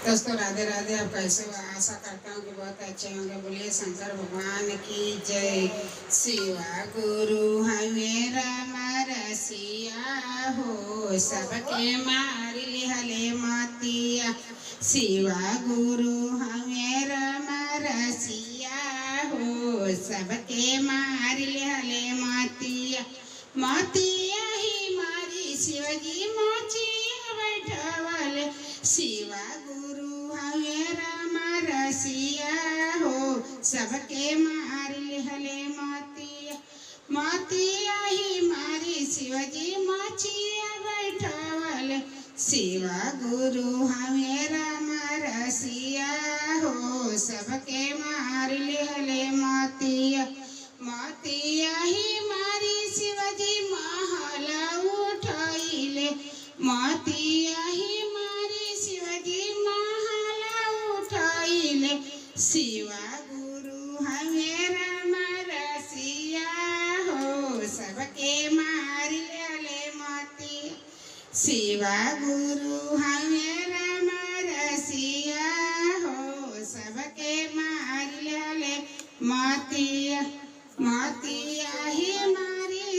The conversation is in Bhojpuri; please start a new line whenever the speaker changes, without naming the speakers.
दोस्तों राधे राधे। आप कैसे हो? आशा करता हूँ कि बहुत अच्छे होंगे। बोलिए शंकर भगवान की जय। शिवा गुरु हमेरा मरसिया हो, सबके मार लिहले मातिया। शिवा गुरु हमेरा मरसिया हो, सबके मार लिहले मातिया। मातिया ही मारी शिवजी मोचिया बैठवल। शिवा गुरु हमेरा मरसिया हो, सबके मार लिहले मातिया। मातिया ही मारी शिवजी मोचिया बैठवल। शिवा गुरु हमेरा मरसिया हो, सबके मार लिहले मातिया। मातिया ही मारी शिवजी महला उठाइले। मातिया ही मारी शिवजी महला उठाइले। शिवा गुरु हमेरा मरसिया हो, सबके मार लिहले मातिया। शिवा गुरु हमेरा मरसिया हो, सबके मार लिहले मातिया। मातिया ही